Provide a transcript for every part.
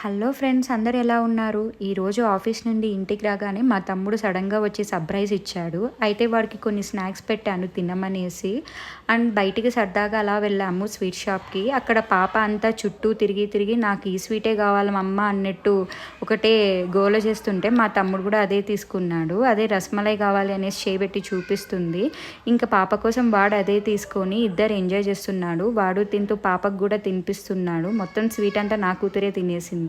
Hello friends, అందరు ఎలా ఉన్నారు? ఈరోజు ఆఫీస్ నుండి ఇంటికి రాగానే మా తమ్ముడు సడన్గా వచ్చి సర్ప్రైజ్ ఇచ్చాడు. అయితే వాడికి కొన్ని స్నాక్స్ పెట్టాను తినమనేసి. అండ్ బయటికి సరదాగా అలా వెళ్ళాము స్వీట్ షాప్కి. అక్కడ పాప అంతా చుట్టూ తిరిగి తిరిగి నాకు ఈ స్వీటే కావాలి మమ్మ అన్నట్టు ఒకటే గోల చేస్తుంటే మా తమ్ముడు కూడా అదే తీసుకున్నాడు. అదే రసమలై కావాలి అనేసి చేయబెట్టి చూపిస్తుంది. ఇంకా పాప కోసం వాడు అదే తీసుకొని ఇద్దరు ఎంజాయ్ చేస్తున్నాడు. వాడు తింటూ పాపకు కూడా తినిపిస్తున్నాడు. మొత్తం స్వీట్ అంతా నా కూతురే తినేసింది.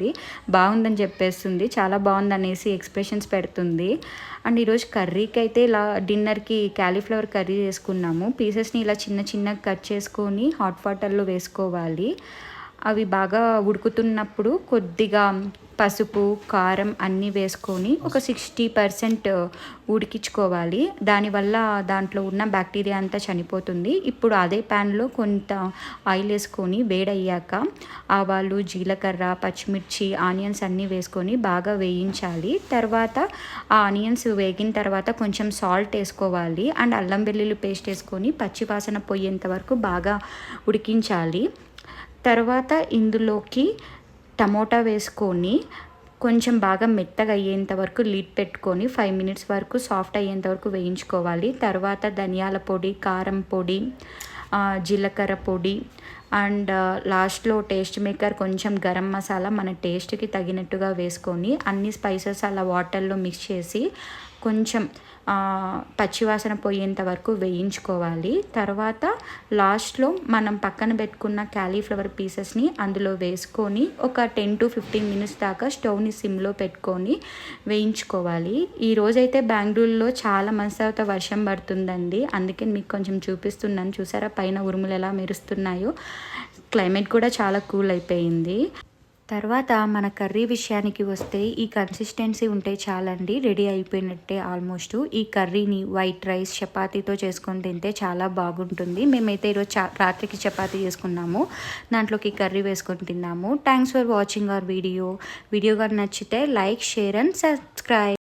బాగుందని చెప్పేస్తుంది, చాలా బాగుంది అనేసి ఎక్స్ప్రెషన్స్ పెడుతుంది. అండ్ ఈరోజు కర్రీకి అయితే ఇలా డిన్నర్కి క్యాలీఫ్లవర్ కర్రీ చేసుకున్నాము. పీసెస్ని ఇలా చిన్న చిన్నగా కట్ చేసుకొని హాట్ వాటర్లో వేసుకోవాలి. అవి బాగా ఉడుకుతున్నప్పుడు కొద్దిగా పసుపు కారం అన్నీ వేసుకొని ఒక 60% ఉడికించుకోవాలి. దానివల్ల దాంట్లో ఉన్న బ్యాక్టీరియా అంతా చనిపోతుంది. ఇప్పుడు అదే ప్యాన్లో కొంత ఆయిల్ వేసుకొని వేడయ్యాక ఆవాలు జీలకర్ర పచ్చిమిర్చి ఆనియన్స్ అన్నీ వేసుకొని బాగా వేయించాలి. తర్వాత ఆ ఆనియన్స్ వేగిన తర్వాత కొంచెం సాల్ట్ వేసుకోవాలి. అండ్ అల్లం వెల్లుల్లి పేస్ట్ వేసుకొని పచ్చివాసన పోయేంత వరకు బాగా ఉడికించాలి. తర్వాత ఇందులోకి టమోటా వేసుకొని కొంచెం బాగా మెత్తగా అయ్యేంత వరకు లిడ్ పెట్టుకొని 5 minutes వరకు సాఫ్ట్ అయ్యేంత వరకు వేయించుకోవాలి. తర్వాత ధనియాల పొడి కారం పొడి జీలకర్ర పొడి అండ్ లాస్ట్లో టేస్ట్ మేకర్ కొంచెం గరం మసాలా మన టేస్ట్కి తగినట్టుగా వేసుకొని అన్ని స్పైసెస్ అలా వాటర్లో మిక్స్ చేసి కొంచెం పచ్చివాసన పోయేంత వరకు వేయించుకోవాలి. తర్వాత లాస్ట్లో మనం పక్కన పెట్టుకున్న క్యాలీఫ్లవర్ పీసెస్ని అందులో వేసుకొని ఒక 10 to 15 minutes దాకా స్టవ్ని సిమ్లో పెట్టుకొని వేయించుకోవాలి. ఈరోజైతే బెంగళూరులో చాలా మంచి తర్వాత వర్షం పడుతుందండి. అందుకే మీకు కొంచెం చూపిస్తున్నాను. చూసారా పైన ఉరుములు ఎలా మెరుస్తున్నాయో. క్లైమేట్ కూడా చాలా కూల్ అయిపోయింది. తర్వాత మన కర్రీ విషయానికి వస్తే ఈ కన్సిస్టెన్సీ ఉంటే చాలండి, రెడీ అయిపోయినట్టే ఆల్మోస్ట్. ఈ కర్రీని వైట్ రైస్ చపాతీతో చేసుకొని తింటే చాలా బాగుంటుంది. మేమైతే ఈరోజు రాత్రికి చపాతీ చేసుకున్నాము, దాంట్లోకి కర్రీ వేసుకొని తిన్నాము. Thanks for watching our video. Video కానీ నచ్చితే లైక్ షేర్ అండ్ సబ్స్క్రైబ్.